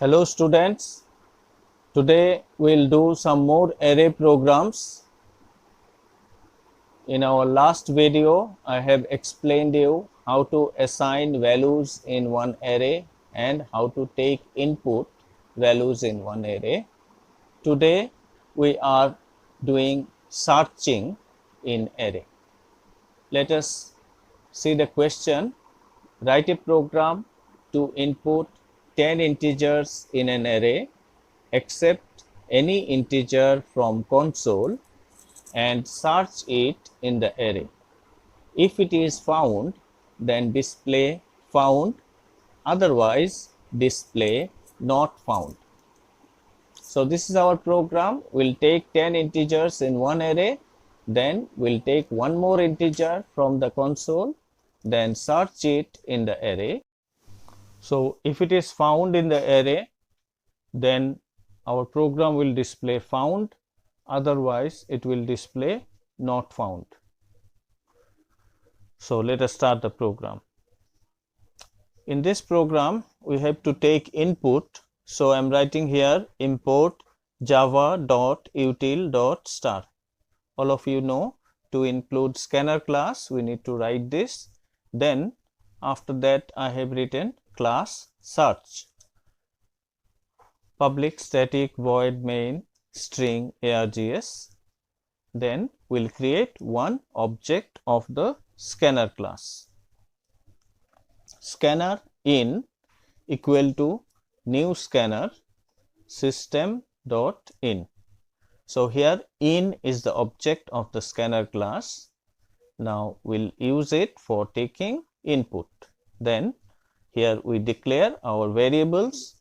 Hello students, today we'll do some more array programs. In our last video, I have explained you how to assign values in one array and how to take input values in one array. Today we are doing searching in array. Let us see the question. Write a program to input 10 integers in an array, accept any integer from console and search it in the array. If it is found, then display found, otherwise display not found. So this is our program. We'll take 10 integers in one array, then we'll take one more integer from the console, then search it in the array. So if it is found in the array, then our program will display found, otherwise it will display not found. So let us start the program. In this program, we have to take input. So I am writing here import java.util.star. All of you know, to include scanner class, we need to write this. Then after that, I have written class search. Public static void main string args. Then we'll create one object of the scanner class. Scanner in equal to new scanner system.in. So here in is the object of the scanner class. Now we'll use it for taking input. Then here we declare our variables.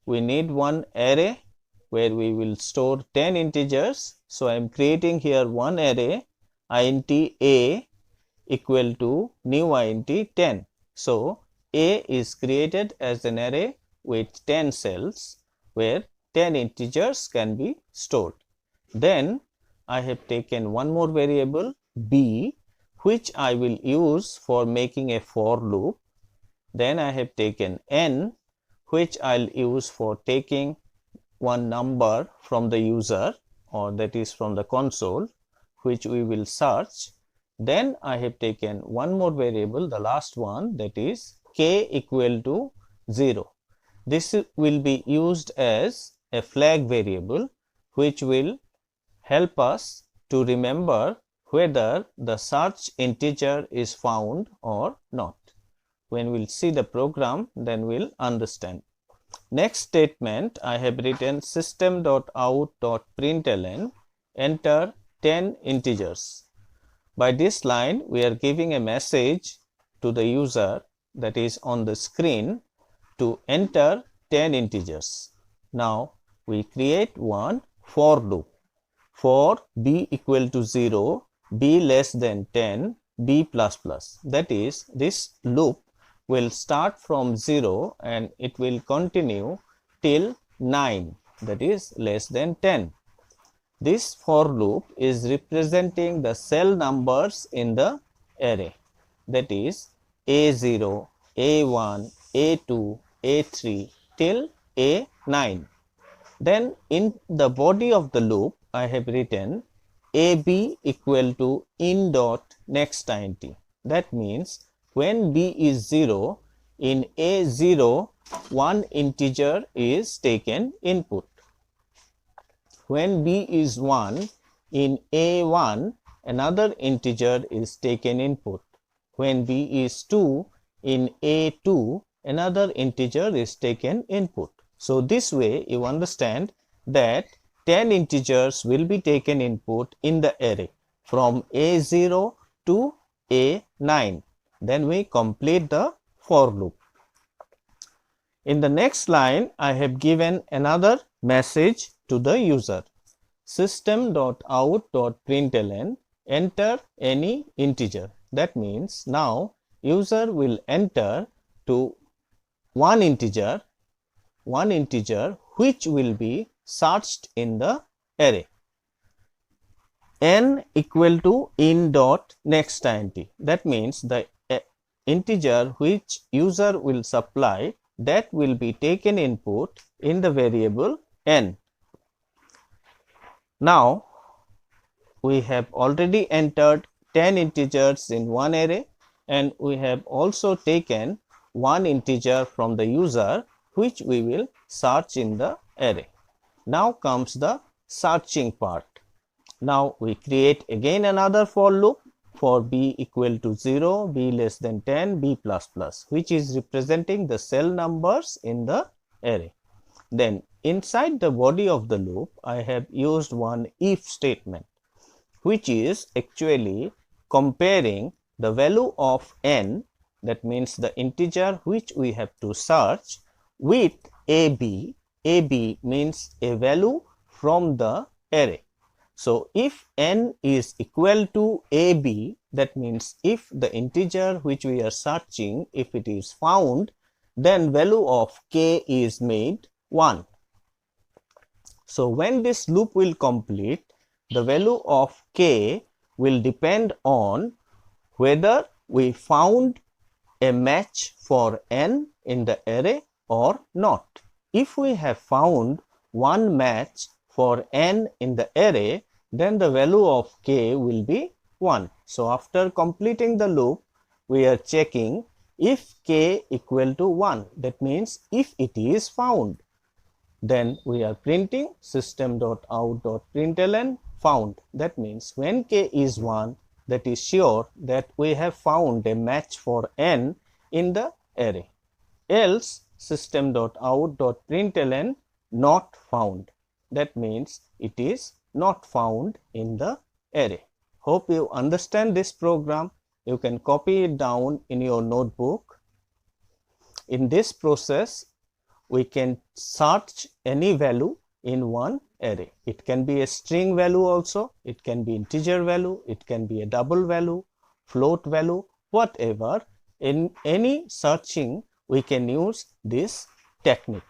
We need one array where we will store 10 integers. So I am creating here one array int a equal to new int 10. So a is created as an array with 10 cells where 10 integers can be stored. Then I have taken one more variable b, which I will use for making a for loop. Then I have taken n, which I'll use for taking one number from the user, or that is from the console, which we will search. Then I have taken one more variable, the last one, that is k equal to 0. This will be used as a flag variable, which will help us to remember whether the search integer is found or not. When we'll see the program, then we'll understand. Next statement, I have written system.out.println, enter 10 integers. By this line, we are giving a message to the user, that is on the screen, to enter 10 integers. Now we create one for loop. For b equal to 0, b less than 10, b plus plus. That is, this loop will start from 0 and it will continue till 9, that is less than 10. This for loop is representing the cell numbers in the array, that is A0, A1, A2, A3 till A9. Then in the body of the loop, I have written AB equal to in dot next int. That means when b is 0, in A0, one integer is taken input. When b is 1, in A1, another integer is taken input. When b is 2, in A2, another integer is taken input. So this way you understand that 10 integers will be taken input in the array from A0 to A9. Then we complete the for loop. In the next line, I have given another message to the user. System.out.println, enter any integer. That means now user will enter to one integer which will be searched in the array. N equal to in dot next int. That means the integer which user will supply that will be taken input in the variable n. Now, we have already entered 10 integers in one array, and we have also taken one integer from the user, which we will search in the array. Now comes the searching part. Now we create again another for loop for b equal to 0, b less than 10, b plus plus, which is representing the cell numbers in the array. Then inside the body of the loop, I have used one if statement, which is actually comparing the value of n, that means the integer which we have to search, with ab. ab means a value from the array. So, if n is equal to ab, that means if the integer which we are searching, if it is found, then value of k is made 1. So, when this loop will complete, the value of k will depend on whether we found a match for n in the array or not. If we have found one match for n in the array, then the value of k will be 1. So, after completing the loop, we are checking if k equal to 1, that means if it is found. Then we are printing system.out.println found. That means when k is 1, that is sure that we have found a match for n in the array. Else system.out.println not found. That means it is not found in the array. Hope you understand this program. You can copy it down in your notebook. In this process, we can search any value in one array. It can be a string value also, it can be integer value, it can be a double value, float value, whatever. In any searching, we can use this technique.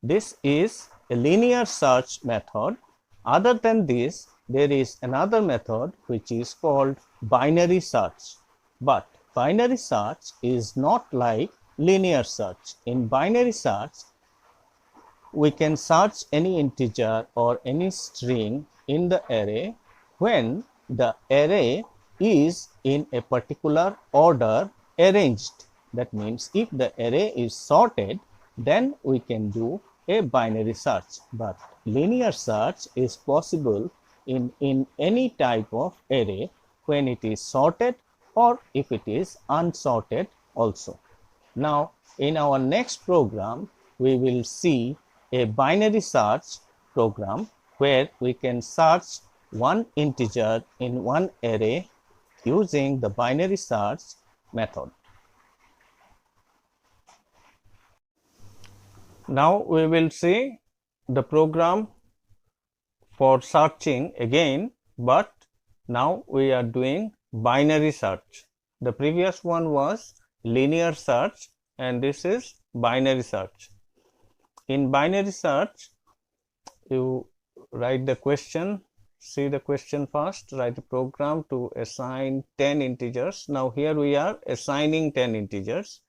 This is a linear search method. Other than this, there is another method which is called binary search. But binary search is not like linear search. In binary search, we can search any integer or any string in the array when the array is in a particular order arranged. That means if the array is sorted, then we can do a binary search. But linear search is possible in any type of array when it is sorted or if it is unsorted also. Now, in our next program, we will see a binary search program where we can search one integer in one array using the binary search method. Now, we will see the program for searching again, but now we are doing binary search. The previous one was linear search and this is binary search. In binary search, you write the question, see the question first, write a program to assign 10 integers. Now, here we are assigning 10 integers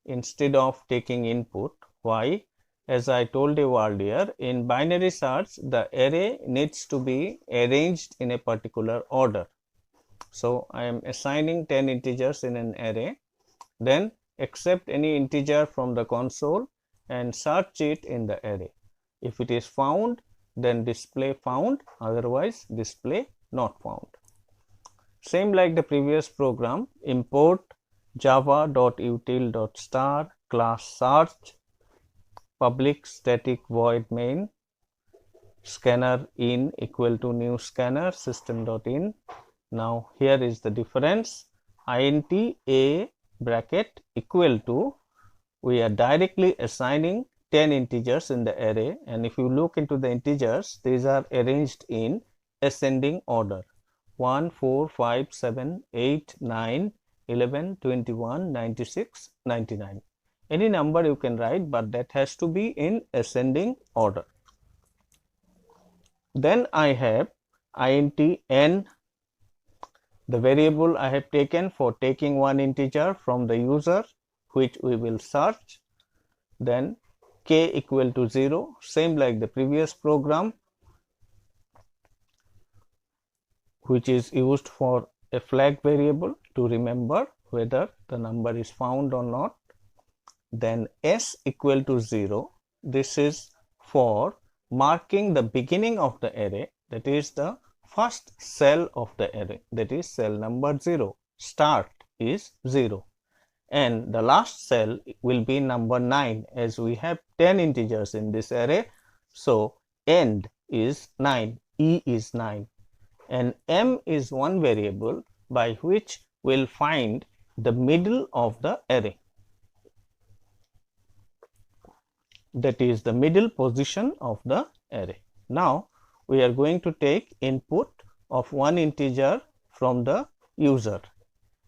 instead of taking input. Why? As I told you earlier, in binary search, the array needs to be arranged in a particular order. So, I am assigning 10 integers in an array, then accept any integer from the console and search it in the array. If it is found, then display found, otherwise display not found. Same like the previous program, import java.util.star class search public static void main scanner in equal to new scanner system.in. Now, here is the difference, int a bracket equal to, we are directly assigning 10 integers in the array, and if you look into the integers, these are arranged in ascending order 1, 4, 5, 7, 8, 9, 11, 21, 96, 99. Any number you can write, but that has to be in ascending order. Then I have int n, the variable I have taken for taking one integer from the user, which we will search. then k equal to 0, same like the previous program, which is used for a flag variable to remember whether the number is found or not. Then s equal to 0, this is for marking the beginning of the array, that is the first cell of the array, that is cell number 0. Start is 0. And the last cell will be number 9, as we have 10 integers in this array. So end is 9, e is 9, and m is one variable by which we'll find the middle of the array, that is the middle position of the array. Now we are going to take input of one integer from the user,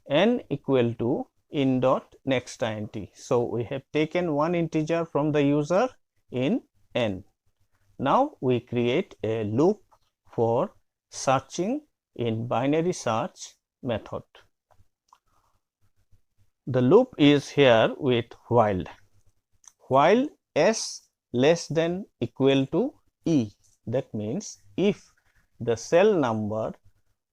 n equal to in dot next int. So we have taken one integer from the user in n. Now we create a loop for searching in binary search method. The loop is here with while s less than equal to e. That means if the cell number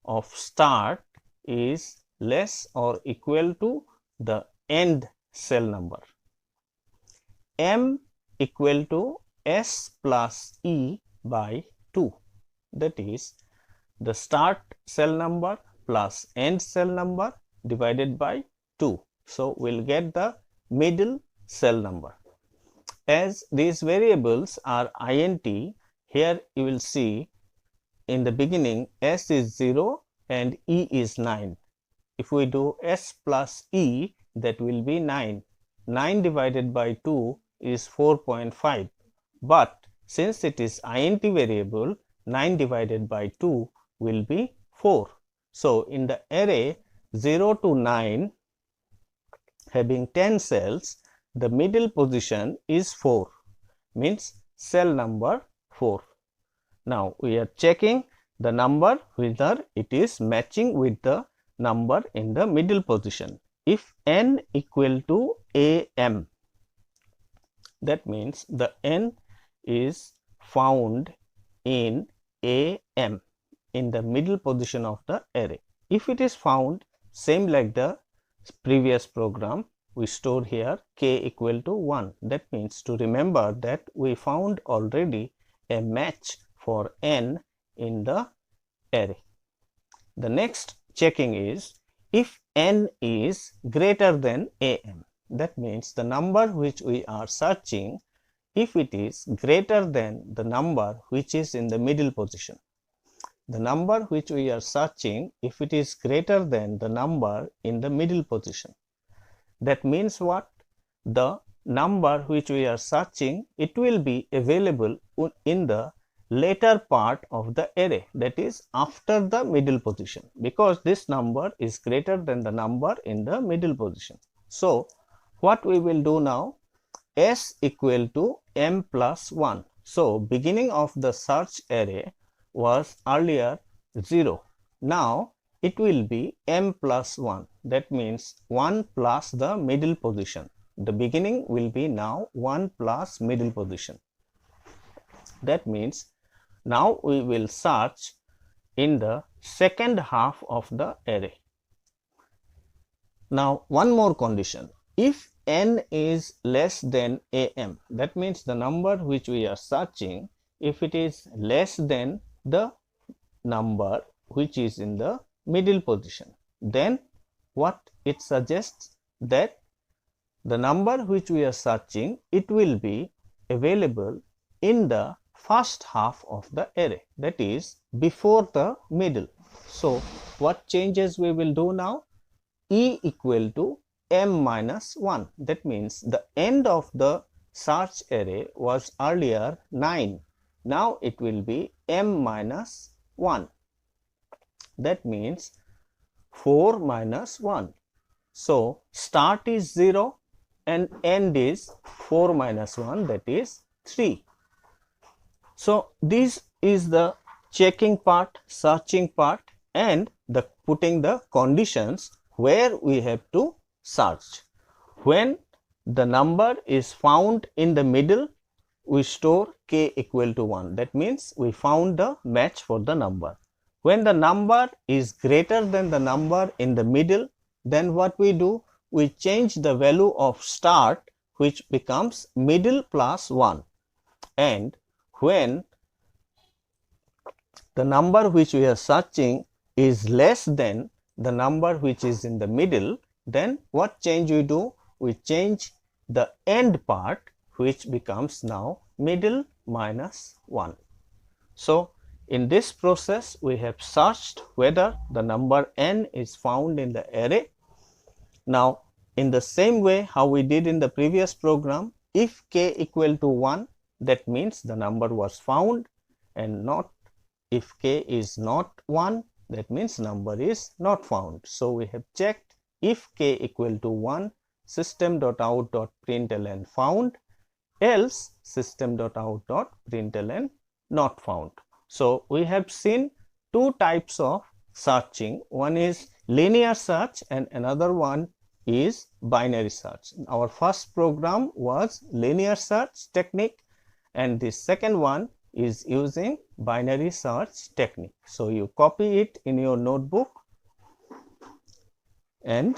of start is less or equal to the end cell number, m equal to s plus e by 2, that is the start cell number plus end cell number divided by 2. So we'll get the middle cell number. As these variables are int, here you will see in the beginning s is 0 and e is 9. If we do s plus e, that will be 9. 9 divided by 2 is 4.5. But since it is int variable, 9 divided by 2 will be 4. So in the array 0 to 9 having 10 cells, the middle position is 4, means cell number 4. Now we are checking the number whether it is matching with the number in the middle position. If n equal to am, that means the n is found in am, in the middle position of the array. If it is found same like the previous program, we store here k equal to 1. That means to remember that we found already a match for n in the array. The next checking is if n is greater than am. That means the number which we are searching, if it is greater than the number which is in the middle position. The number which we are searching, if it is greater than the number in the middle position. That means what? The number which we are searching, it will be available in the later part of the array, that is after the middle position, because this number is greater than the number in the middle position. So what we will do now? S equal to m plus 1. So beginning of the search array was earlier 0. Now it will be m plus 1. That means 1 plus the middle position. The beginning will be now 1 plus middle position. That means now we will search in the second half of the array. Now one more condition. If n is less than am, that means the number which we are searching, if it is less than the number which is in the middle position, then what it suggests? That the number which we are searching, it will be available in the first half of the array, that is before the middle. So what changes we will do now? E equal to m minus 1. That means the end of the search array was earlier 9. Now it will be m minus 1. That means 4 minus 1. So start is 0 and end is 4 minus 1, that is 3. So this is the checking part, searching part, and the putting the conditions where we have to search. When the number is found in the middle, we store k equal to 1. That means we found the match for the number. When the number is greater than the number in the middle, then what we do? We change the value of start, which becomes middle plus 1. And when the number which we are searching is less than the number which is in the middle, then what change we do? We change the end part, which becomes now middle minus 1. So, in this process we have searched whether the number n is found in the array. Now, in the same way how we did in the previous program, if k equal to 1, that means the number was found, and not if k is not 1, that means number is not found. So, we have checked if k equal to 1, system.out.println found, else system.out.println not found. So, we have seen two types of searching. One is linear search and another one is binary search. Our first program was linear search technique, and the second one is using binary search technique. So, you copy it in your notebook and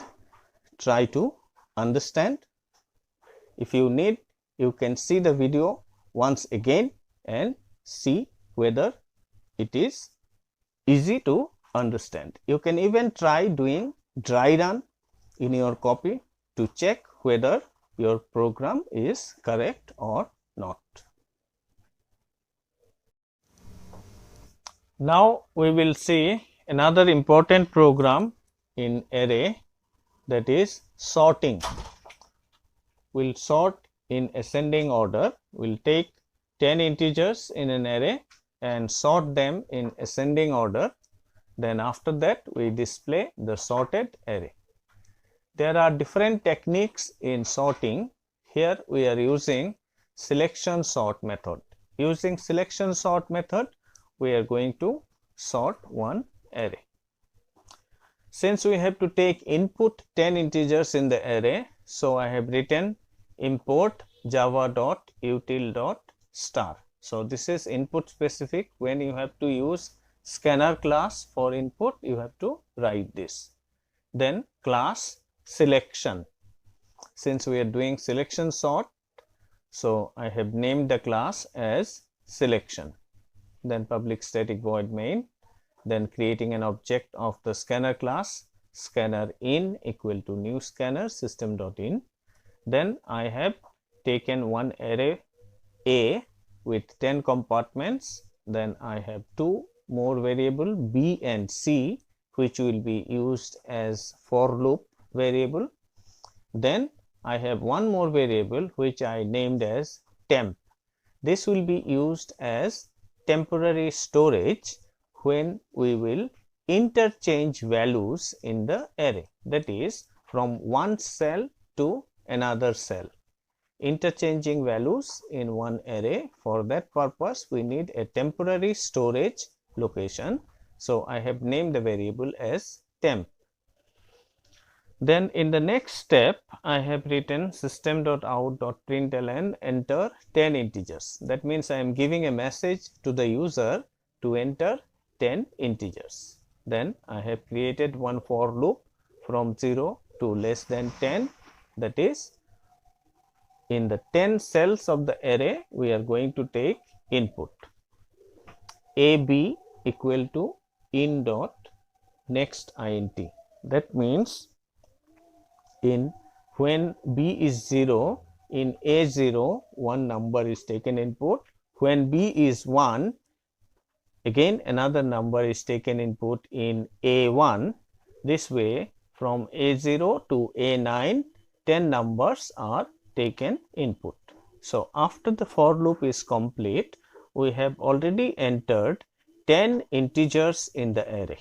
try to understand. If you need, you can see the video once again and see whether it is easy to understand. You can even try doing dry run in your copy to check whether your program is correct or not. Now, we will see another important program in array, that is sorting. We will sort in ascending order. We will take 10 integers in an array and sort them in ascending order. Then after that we display the sorted array. There are different techniques in sorting. Here we are using selection sort method. Using selection sort method, we are going to sort one array. Since we have to take input 10 integers in the array, so I have written import java.util.star. So, this is input specific. When you have to use scanner class for input, you have to write this. Then class selection. Since we are doing selection sort, so I have named the class as selection. Then public static void main. Then creating an object of the scanner class, scanner in equal to new scanner system.in. Then I have taken one array A with 10 compartments. Then I have two more variable B and C, which will be used as for loop variable. Then I have one more variable which I named as temp. This will be used as temporary storage when we will interchange values in the array, that is from one cell to another cell. Interchanging values in one array, for that purpose we need a temporary storage location. So, I have named the variable as temp. Then in the next step, I have written system.out.println enter 10 integers. That means I am giving a message to the user to enter 10 integers. Then I have created one for loop from 0 to less than 10, that is in the 10 cells of the array we are going to take input AB equal to in dot next int. That means in when B is 0, in A0 one number is taken input. When B is 1, again another number is taken input in A1. This way from A0 to A9 10 numbers are taken input. So, after the for loop is complete, we have already entered 10 integers in the array.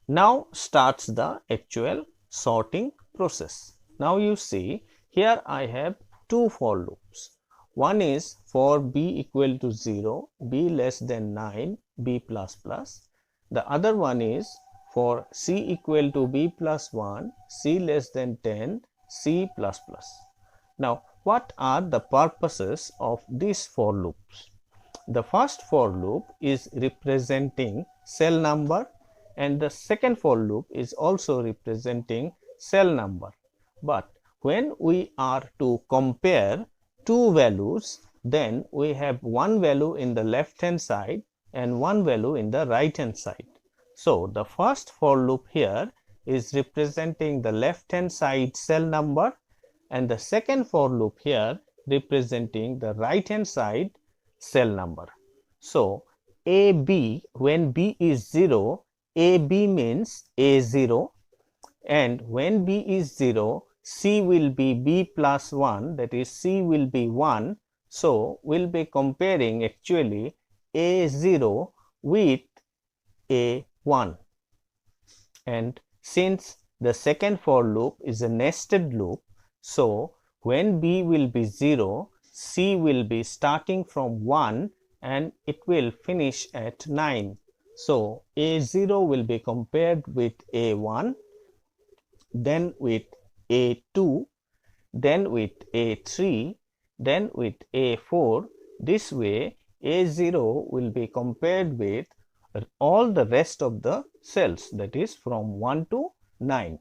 Now starts the actual sorting process. Now you see here I have two for loops. One is for B equal to 0, B less than 9, B plus plus. The other one is for C equal to B plus 1, C less than 10, C plus plus. Now, what are the purposes of these for loops? The first for loop is representing cell number and the second for loop is also representing cell number. But when we are to compare two values, then we have one value in the left hand side and one value in the right hand side. So, the first for loop here is representing the left hand side cell number and the second for loop here representing the right hand side cell number. So, AB, when B is 0, AB means A0, and when B is 0, C will be B plus 1, that is C will be 1. So, we will be comparing actually A0 with A1, and since the second for loop is a nested loop, so when B will be 0, C will be starting from 1 and it will finish at 9. So, A0 will be compared with A1, then with A2, then with A3, then with A4. This way A0 will be compared with all the rest of the cells, that is from 1 to 9.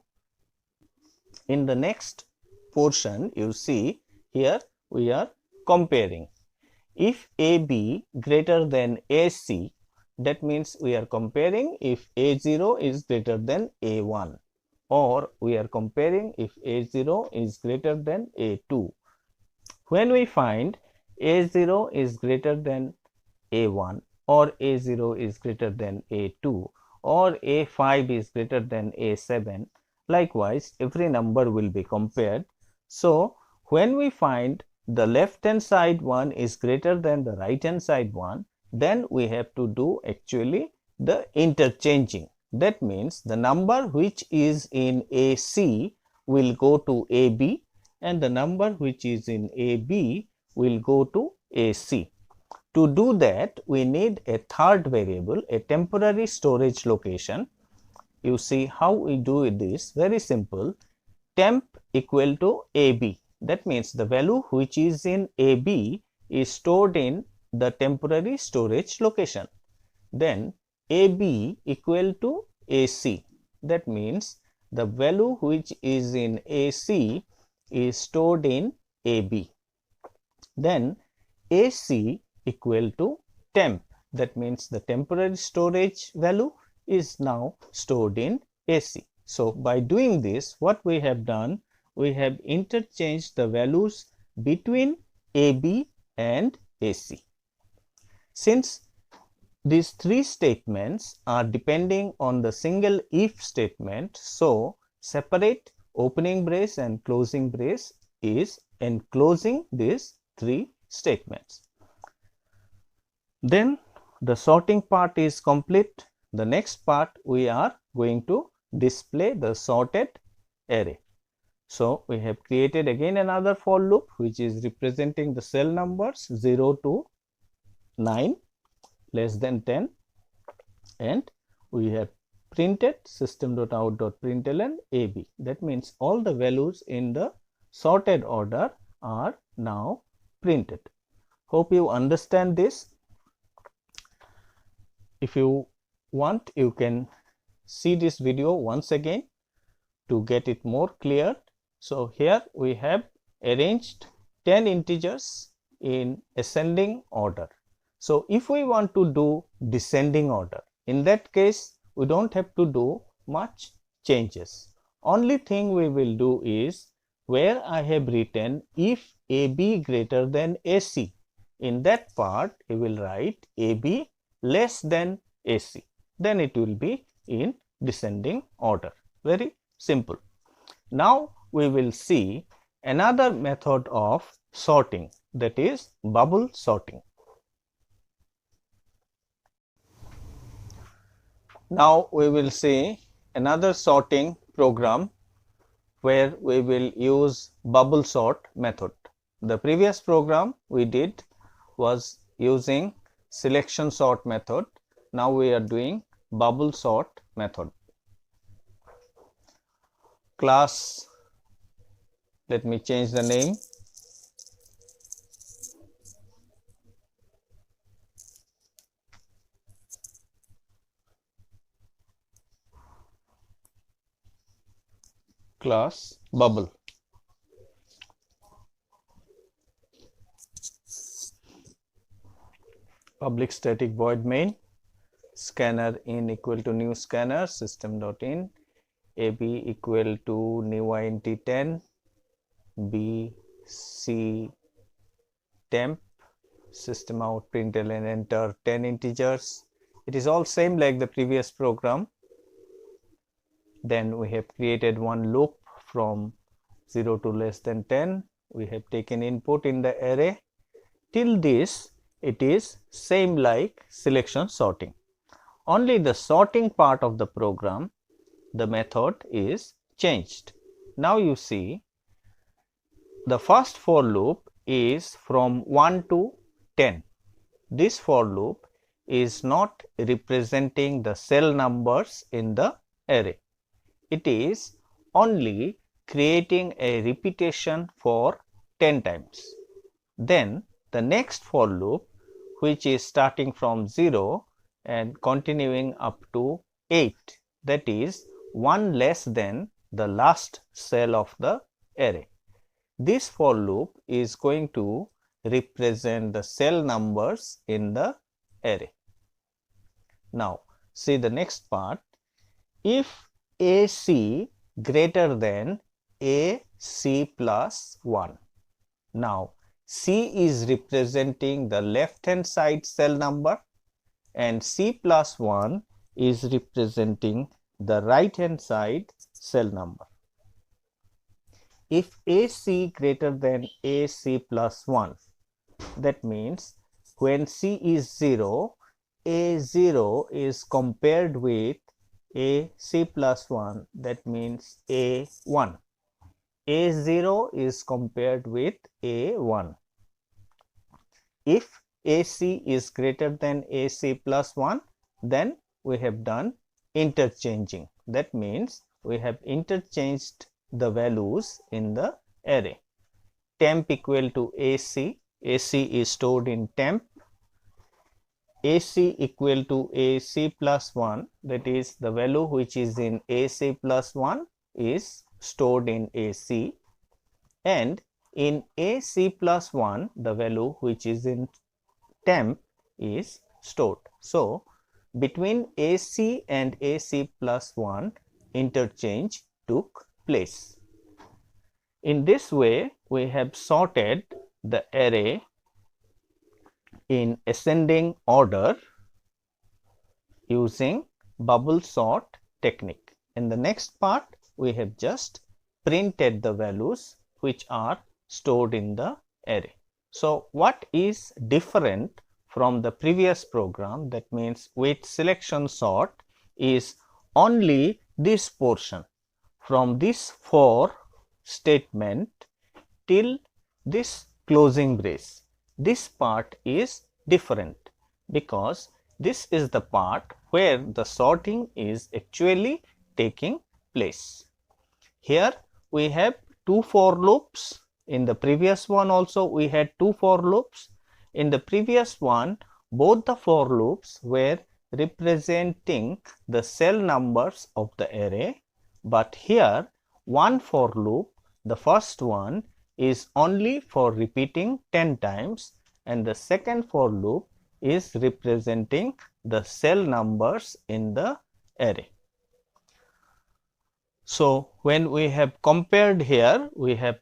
In the next portion, you see here we are comparing. If AB greater than AC, that means we are comparing if A0 is greater than A1, or we are comparing if A0 is greater than A2. When we find A0 is greater than A1, or A0 is greater than A2, or A5 is greater than A7, likewise every number will be compared. So, when we find the left hand side one is greater than the right hand side one, then we have to do actually the interchanging. That means the number which is in AC will go to AB and the number which is in AB will go to AC. To do that, we need a third variable, a temporary storage location. You see how we do this, very simple. Temp equal to AB. That means the value which is in AB is stored in the temporary storage location. Then AB equal to AC. That means the value which is in AC is stored in AB. Then AC equal to temp. That means the temporary storage value is now stored in AC. So, by doing this, what we have done, we have interchanged the values between AB and AC. Since these three statements are depending on the single if statement, so separate opening brace and closing brace is enclosing these three statements. Then the sorting part is complete. The next part we are going to display the sorted array. So, we have created again another for loop which is representing the cell numbers 0 to 9 less than 10, and we have printed system.out.println AB. That means all the values in the sorted order are now printed. Hope you understand this. If you want, you can see this video once again to get it more clear. So, here we have arranged 10 integers in ascending order. So, if we want to do descending order, in that case we do not have to do much changes. Only thing we will do is where I have written if AB greater than AC, in that part we will write AB less than AC, then it will be in descending order. Very simple. Now, we will see another method of sorting, that is bubble sorting. Now, we will see another sorting program where we will use bubble sort method. The previous program we did was using selection sort method. Now, we are doing bubble sort method. Class, let me change the name, class bubble. Public static void main, scanner in equal to new scanner system.in, ab equal to new int 10, b c temp, system out println and enter 10 integers. It is all same like the previous program. Then we have created one loop from 0 to less than 10. We have taken input in the array. Till this, it is same like selection sorting. Only the sorting part of the program, the method is changed. Now you see, the first for loop is from 1 to 10. This for loop is not representing the cell numbers in the array. It is only creating a repetition for 10 times. Then the next for loop, which is starting from 0 and continuing up to 8, that is 1 less than the last cell of the array. This for loop is going to represent the cell numbers in the array. Now see the next part. If AC greater than AC plus 1. Now C is representing the left hand side cell number and C plus 1 is representing the right hand side cell number. If AC greater than AC plus 1, that means when C is 0, A0 is compared with AC plus 1, that means A1. A0 is compared with A1. If AC is greater than AC plus 1, then we have done interchanging. That means we have interchanged the values in the array. Temp equal to AC, AC is stored in temp. AC equal to AC plus 1, that is the value which is in AC plus 1 is stored in AC, and in AC plus 1 the value which is in temp is stored. So between AC and AC plus 1 interchange took place. In this way we have sorted the array in ascending order using bubble sort technique. In the next part, we have just printed the values which are stored in the array. So what is different from the previous program, that means with selection sort, is only this portion from this for statement till this closing brace. This part is different because this is the part where the sorting is actually taking place. Here we have two for loops. In the previous one also we had two for loops. In the previous one, both the for loops were representing the cell numbers of the array, but here one for loop, the first one, is only for repeating 10 times, and the second for loop is representing the cell numbers in the array. So when we have compared here, we have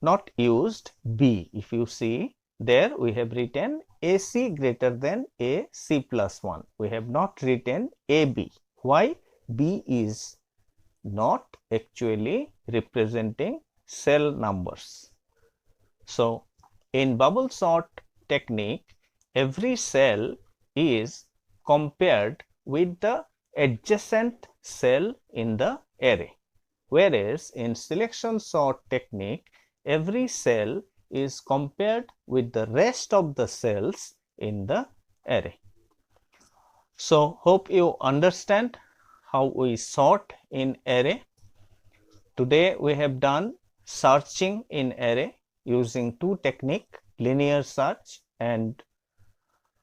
not used B. If you see, there we have written AC greater than AC plus 1. We have not written AB. Why? B is not actually representing cell numbers. So in bubble sort technique, every cell is compared with the adjacent cell in the array, whereas in selection sort technique, every cell is compared with the rest of the cells in the array. So hope you understand how we sort in array. Today we have done searching in array using two techniques, linear search and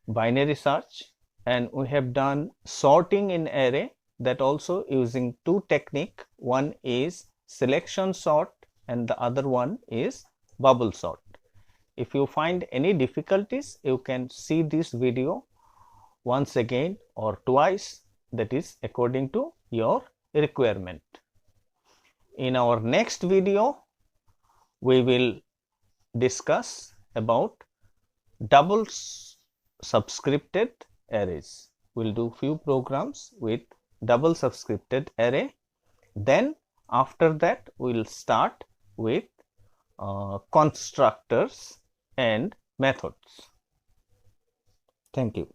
binary search, and we have done sorting in array, that also using two techniques. One is selection sort and the other one is bubble sort. If you find any difficulties, you can see this video once again or twice, that is according to your requirement. In our next video, we will discuss about double subscripted arrays. We'll do few programs with double subscripted array. Then after that, we'll start with constructors and methods. Thank you.